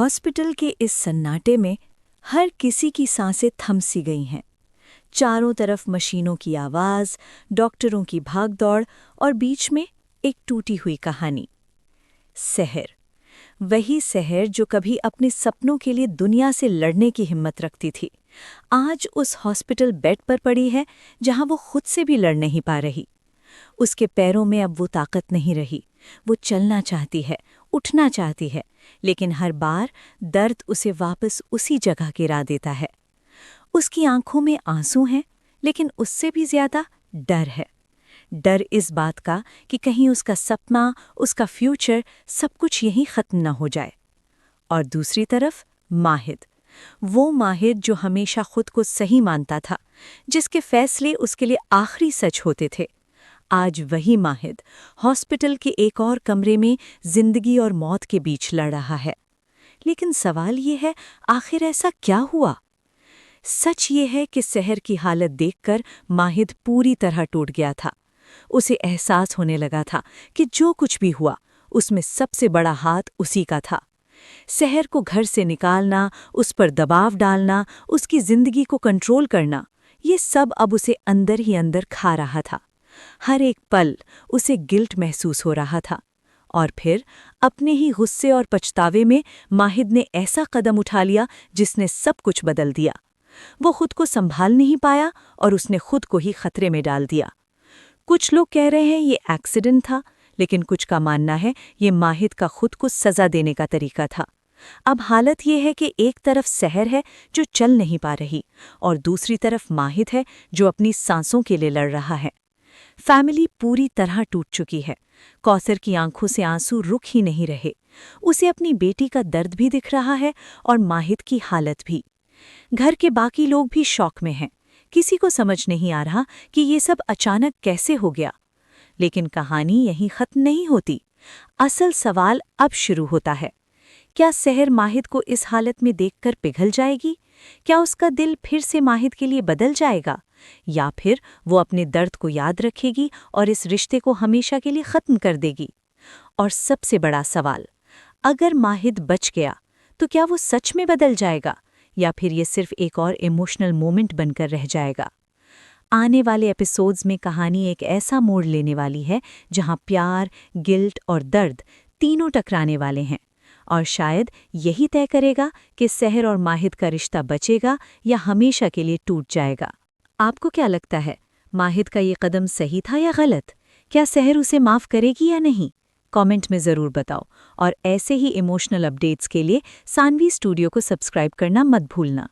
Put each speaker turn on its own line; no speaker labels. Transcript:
Hospital के इस सन्नाटे में हर किसी की सांसें थम सी गई हैं। चारों तरफ मशीनों की आवाज़, डॉक्टरों की भागदौड़ और बीच में एक टूटी हुई कहानी। सहर, वही सहर जो कभी अपने सपनों के लिए दुनिया से लड़ने की हिम्मत रखती थी, आज उस हॉस्पिटल बेड पर पड़ी है जहां वो खुद से भी लड़ नहीं पा रही। उसके पैरों में अब वो ताकत नहीं रही। वो चलना चाहती है, उठना चाहती है, लेकिन हर बार दर्द उसे वापस उसी जगह गिरा देता है। उसकी आंखों में आंसू हैं, लेकिन उससे भी ज्यादा डर है। डर इस बात का कि कहीं उसका सपना, उसका फ्यूचर, सब कुछ यहीं खत्म न हो जाए। और दूसरी तरफ माहिद, वो माहिद जो हमेशा खुद को सही मानता था, जिसके फैसले उसके लिए आखिरी सच होते थे। आज वही माहिद हॉस्पिटल के एक और कमरे में जिंदगी और मौत के बीच लड़ रहा है। लेकिन सवाल ये है, आखिर ऐसा क्या हुआ? सच ये है कि सहर की हालत देखकर माहिद पूरी तरह टूट गया था। उसे एहसास होने लगा था कि जो कुछ भी हुआ, उसमें सबसे बड़ा हाथ उसी का था। सहर को घर से निकालना, उस पर दबाव डालना, उसकी जिंदगी को कंट्रोल करना, ये सब अब उसे अंदर ही अंदर खा रहा था। हर एक पल उसे गिल्ट महसूस हो रहा था। और फिर अपने ही गुस्से और पछतावे में माहिद ने ऐसा कदम उठा लिया जिसने सब कुछ बदल दिया। वो खुद को संभाल नहीं पाया और उसने खुद को ही खतरे में डाल दिया। कुछ लोग कह रहे हैं ये एक्सीडेंट था, लेकिन कुछ का मानना है ये माहिद का खुद को सजा देने का तरीका था। अब हालत ये है कि एक तरफ सहर है जो चल नहीं पा रही और दूसरी तरफ माहिद है जो अपनी सांसों के लिए लड़ रहा है। फैमिली पूरी तरह टूट चुकी है। कौसर की आंखों से आंसू रुक ही नहीं रहे। उसे अपनी बेटी का दर्द भी दिख रहा है और माहिद की हालत भी। घर के बाकी लोग भी शॉक में हैं। किसी को समझ नहीं आ रहा कि ये सब अचानक कैसे हो गया। लेकिन कहानी यहीं खत्म नहीं होती। असल सवाल अब शुरू होता है। क्या सहर माहिद को इस हालत में देखकर पिघल जाएगी? क्या उसका दिल फिर से माहिद के लिए बदल जाएगा? या फिर वो अपने दर्द को याद रखेगी और इस रिश्ते को हमेशा के लिए खत्म कर देगी? और सबसे बड़ा सवाल, अगर माहिद बच गया तो क्या वो सच में बदल जाएगा या फिर ये सिर्फ एक और इमोशनल मोमेंट बनकर रह जाएगा? आने वाले एपिसोड्स में कहानी एक ऐसा मोड़ लेने वाली है जहां प्यार, गिल्ट और दर्द तीनों टकराने वाले हैं। और शायद यही तय करेगा कि सहर और माहिद का रिश्ता बचेगा या हमेशा के लिए टूट जाएगा। आपको क्या लगता है, माहिद का ये कदम सही था या गलत? क्या सहर उसे माफ़ करेगी या नहीं? कमेंट में ज़रूर बताओ। और ऐसे ही इमोशनल अपडेट्स के लिए सानवी स्टूडियो को सब्सक्राइब करना मत भूलना।